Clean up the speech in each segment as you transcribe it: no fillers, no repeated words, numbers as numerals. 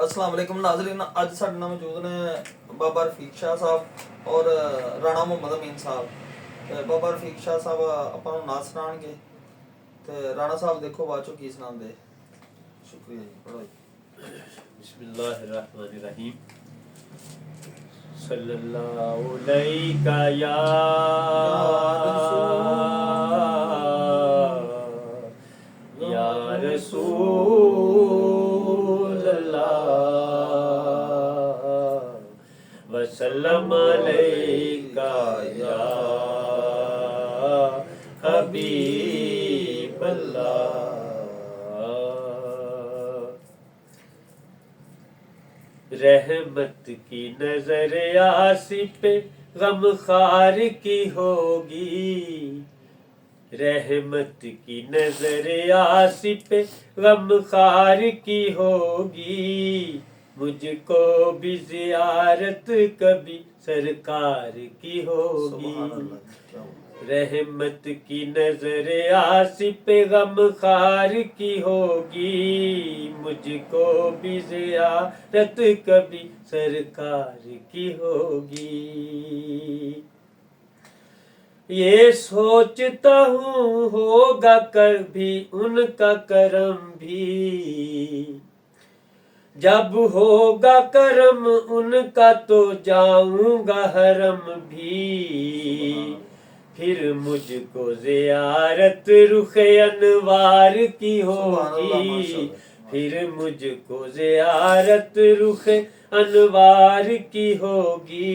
अस्सलाम वालेकुम नाज़रीन, ਅੱਜ ਸਾਡੇ ਨਾਲ ਮੌਜੂਦ ਨੇ ਬਾਬਾ ਰਫੀਕ ਸ਼ਾਹ ਸਾਹਿਬ ਔਰ ਰਾਣਾ ਮੁਹੰਮਦ ਅਮੀਨ ਸਾਹਿਬ। ਤੇ ਬਾਬਾ ਰਫੀਕ ਸ਼ਾਹ ਸਾਹਿਬ ਆਪਾਂ ਨੂੰ ਨਾਤ ਸੁਣਾਉਣਗੇ ਤੇ ਰਾਣਾ ਸਾਹਿਬ ਦੇਖੋ ਬਾਅਦ ਚੋਂ ਕੀ ਸੁਣਾਉਂਦੇ। ਸ਼ੁਕਰੀਆ ਜੀ, ਪੜ੍ਹੋ ਜੀ। बिस्मिल्लाहिर्रहमानिर्रहीम। सल्लल्लाहु अलैका या रसूल अल्लाह वसल्लम अलैका या हबीब अल्लाह। रहमत की नजर आसिफ पे गमखार की होगी, रहमत की नजर आसिफ पे गमखार की होगी। मुझको भी जियारत कभी सरकार की होगी। रहमत की नजर आसिफ पे गमखार की होगी। मुझको भी जियारत कभी सरकार की होगी। ये सोचता हूँ होगा कभी उनका करम भी, जब होगा करम उनका तो जाऊंगा हरम भी। फिर मुझको जियारत रुखे अनवार की होगी। फिर मुझको जियारत रुखे अनवार की होगी।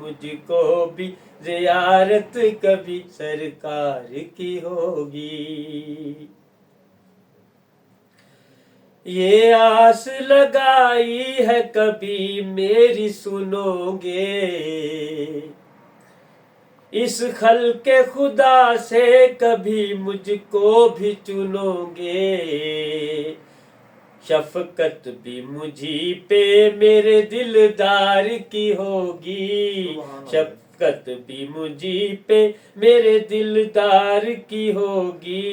मुझको भी जियारत कभी सरकार की होगी। ये आस लगाई है कभी मेरी सुनोगे, इस खल्के खुदा से कभी मुझको भी चुनोगे। शफकत भी मुझी पे मेरे दिलदार की होगी। शफकत भी मुझी पे मेरे दिलदार की होगी।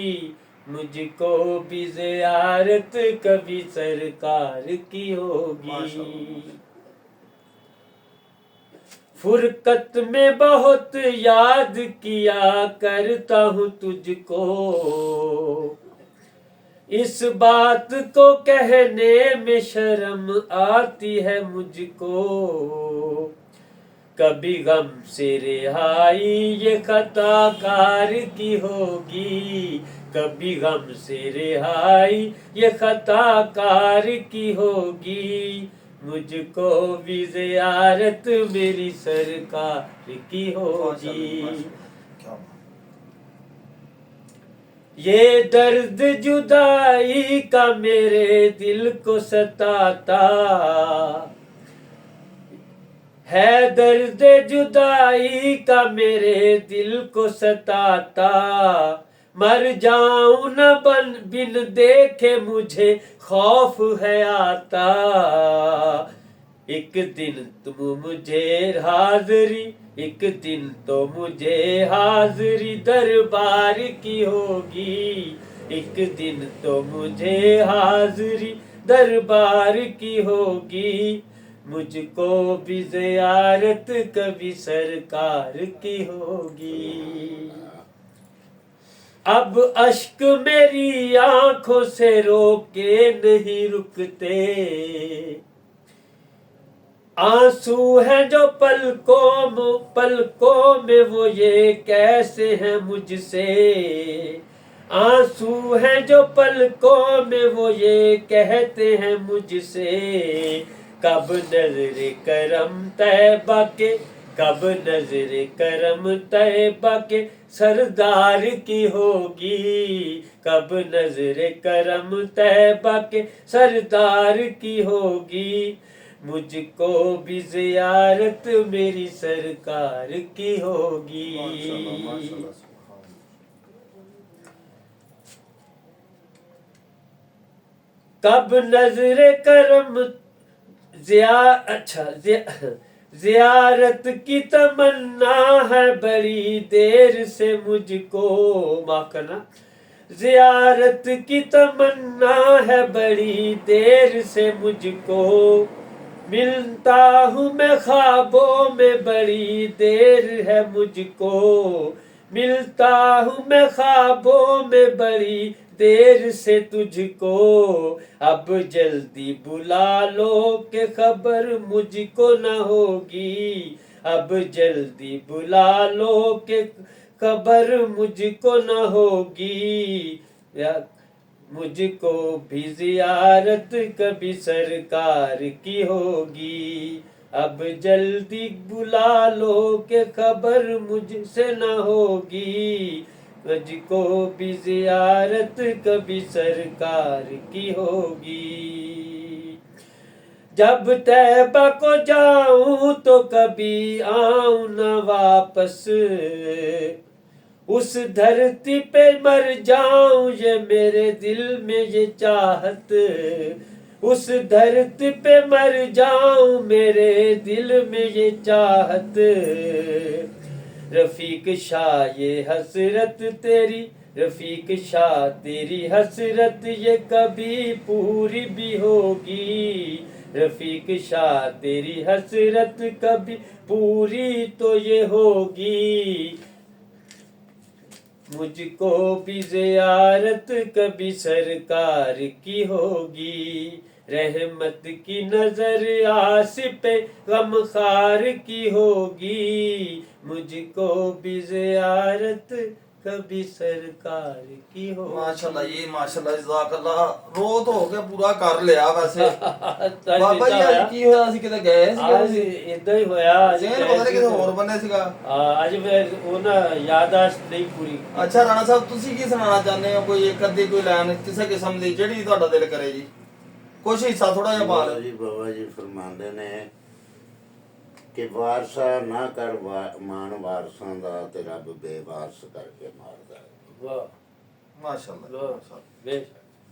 मुझको भी ज़ियारत कभी सरकार की होगी। फुरकत में बहुत याद किया करता हूँ तुझको, इस बात को कहने में शर्म आती है मुझको। कभी गम से रिहाई ये खताकार की होगी। कभी गम से रिहाई ये खताकार की होगी। मुझको भी ज़ियारत मेरी सरकार की होगी। ये दर्द जुदाई का मेरे दिल को सताता है, दर्द जुदाई का मेरे दिल को सताता। मर जाऊं न बिन देखे मुझे खौफ है आता। एक दिन तुम मुझे हाज़री, एक दिन तो मुझे हाज़री दरबार की होगी। एक दिन तो मुझे हाज़री दरबार की होगी। मुझको भी ज़ियारत कभी सरकार की होगी। अब अश्क मेरी आंखों से रोके नहीं रुकते, आंसू हैं जो पलकों में वो ये कैसे हैं मुझसे। आंसू हैं जो पलकों में वो ये कहते हैं मुझसे। कब नजरे करम तैबा के, कब नजरे करम तैबा के सरदार की होगी। कब नजरे करम तैबा के सरदार की होगी। मुझको भी ज़ियारत मेरी सरकार की होगी। कब नजरे करम ज़ियारत की तमन्ना है बड़ी देर से मुझको, माफ करना, जियारत की तमन्ना है बड़ी देर से मुझको, मिलता हूँ मैं ख्वाबों में बड़ी देर है मुझको, मिलता हूँ मैं ख्वाबों में बड़ी देर से तुझको, अब जल्दी बुला लो कि खबर मुझको न होगी, अब जल्दी बुला लो कि खबर मुझको न होगी, मुझको भी जियारत कभी सरकार की होगी, अब जल्दी बुला लो कि खबर मुझसे न होगी, मुझको भी जियारत कभी सरकार की होगी। जब तैबा को जाऊं तो कभी आऊं न वापस, उस धरती पे मर जाऊं ये मेरे दिल में ये चाहत, उस धरती पे मर जाऊं मेरे दिल में ये चाहत, रफीक शाह ये हसरत तेरी, रफीक शाह तेरी हसरत ये कभी पूरी भी होगी, रफीक शाह तेरी हसरत कभी पूरी तो ये होगी, मुझको भी जियारत कभी सरकार की होगी, रहमत की नजर आसिफ़े गमखार की होगी, मुझको भी जियारत कभी सरकार की होगी। ਮਾਸ਼ਾਅੱਲਾ ਜੀ, ਮਾਸ਼ਾਅੱਲਾ, ਜਜ਼ਾਕੱਲਾ। ਰੋ ਤਾਂ ਹੋ ਗਿਆ, ਪੂਰਾ ਕਰ ਲਿਆ ਵੈਸੇ। ਬਾਬਾ ਜੀ ਅੱਜ ਕੀ ਹੋਇਆ ਸੀ, ਕਿਤੇ ਗਏ ਸੀ? ਅੱਜ ਇਦਾਂ ਹੀ ਹੋਇਆ, ਜ਼ਹਿਨ ਪਤਾ ਨਹੀਂ ਕਿਤੇ ਹੋਰ ਬੰਨੇ ਸੀਗਾ। ਅੱਜ ਮੈਂ ਉਹ ਨਾ ਯਾਦਾਸ਼ਤ ਨਹੀਂ ਪੂਰੀ। ਅੱਛਾ ਰਾਣਾ ਸਾਹਿਬ, ਤੁਸੀਂ ਕੀ ਸੁਣਾਉਣਾ ਚਾਹੁੰਦੇ ਹੋ? ਕੋਈ ਇੱਕ ਅੱਧੀ ਕੋਈ ਲਾਈਨ ਕਿਸੇ ਕਿਸਮ ਦੀ ਜਿਹੜੀ ਤੁਹਾਡਾ ਦਿਲ ਕਰੇ ਜੀ, ਕੁਛ ਹਿੱਸਾ ਥੋੜਾ ਜਿਹਾ ਪਾ ਲਓ ਜੀ। ਬਾਬਾ ਜੀ ਫਰਮਾਉਂਦੇ ਨੇ ਕਿ ਵਾਰਸਾ ਨਾ ਕਰ ਮਾਨ ਵਾਰਸਾਂ ਦਾ, ਤੇ ਰੱਬ ਬੇਵਾਰਸ ਕਰਕੇ ਮਾਰਦਾ। ਵਾਹ ਮਾਸ਼ਾਅੱਲਾ।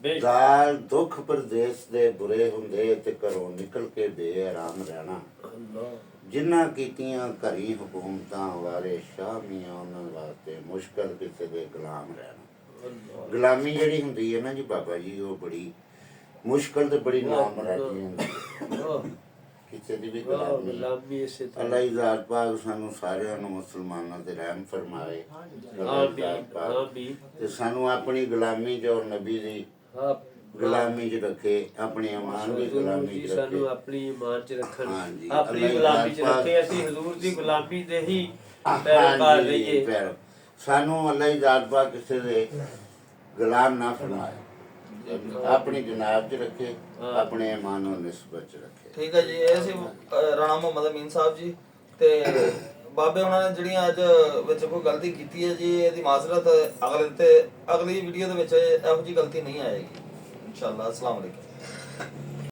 ਬੇਸ਼ ਜ਼ਾਲ ਦੁੱਖ ਪਰਦੇਸ ਦੇ ਬੁਰੇ ਹੁੰਦੇ ਤੇ ਘਰੋਂ ਨਿਕਲ ਕੇ ਬੇਆਰਾਮ ਰਹਿਣਾ, ਜਿਨ੍ਹਾਂ ਕੀਤੀਆਂ ਘਰੀ ਹਕੂਮਤਾਂ ਵਾਰੇ ਸ਼ਾਹ ਮੀਆਂ ਉਹਨਾਂ ਵਾਸਤੇ ਮੁਸ਼ਕਲ ਕਿਸੇ ਦੇ ਗੁਲਾਮ ਰਹਿਣਾ। ਗੁਲਾਮੀ ਜਿਹੜੀ ਹੁੰਦੀ ਹੈ ਨਾ ਜੀ ਬਾਬਾ ਜੀ, ਉਹ ਬੜੀ ਮੁਸ਼ਕਲ ਤੇ ਬੜੀ ਨਾਮੁਰਾਦੀ ਹੁੰਦੀ ਹੈ, ਕਿਸੇ ਦੀ ਵੀ ਗੁਲਾਮੀ। ਅੱਲਾਹ ਦੀ ਜ਼ਾਤ ਪਾਕ ਸਾਨੂੰ ਸਾਰਿਆਂ ਨੂੰ ਮੁਸਲਮਾਨਾਂ ਤੇ ਰਹਿਮ ਫਰਮਾਵੇ, ਤੇ ਸਾਨੂੰ ਆਪਣੀ ਗੁਲਾਮੀ ਚ ਔਰ ਨਬੀ ਦੀ ਗੁਲਾਮੀ ਚ ਰੱਖੇ, ਆਪਣੀ ਇਮਾਨ ਦੀ ਗੁਲਾਮੀ ਚ ਰੱਖੇ, ਸਾਨੂੰ ਆਪਣੀ ਇਮਾਨ ਚ ਰੱਖਣ, ਹਾਂਜੀ, ਆਪਣੀ ਗੁਲਾਮੀ ਚ ਰੱਖੇ, ਅਸੀਂ ਹਜ਼ੂਰ ਦੀ ਗੁਲਾਮੀ ਦੇ ਹੀ ਪੈਰੋਕਾਰ ਰਹੀਏ। ਸਾਨੂੰ ਅੱਲਾਹ ਦੀ ਜ਼ਾਤ ਪਾਕ ਕਿਸੇ ਦੇ ਗੁਲਾਮ ਨਾ ਫਰਮਾਏ, ਆਪਣੀ ਜਨਾਬ ਚ ਰੱਖੇ, ਆਪਣੇ ਇਮਾਨ ਨੂੰ ਨਿਸਬਤ ਚ ਰੱਖੇ। ਠੀਕ ਹੈ ਜੀ। ਇਹ ਸੀ ਰਾਣਾ ਮੁਹੰਮਦ ਅਮੀਨ ਸਾਹਿਬ ਜੀ। ਤੇ ਬਾਬੇ ਉਹਨਾਂ ਨੇ ਜਿਹੜੀਆਂ ਅੱਜ ਵਿੱਚ ਕੋਈ ਗਲਤੀ ਕੀਤੀ ਹੈ ਜੀ, ਇਹਦੀ ਮਾਜ਼ਰਤ ਅਗਲੀ ਵੀਡੀਓ ਦੇ ਵਿੱਚ ਇਹੋ ਜਿਹੀ ਗਲਤੀ ਨਹੀਂ ਆਏਗੀ ਇਨਸ਼ਾਅੱਲਾ। ਅਸਲਾਮ ਅਲੈਕੁਮ।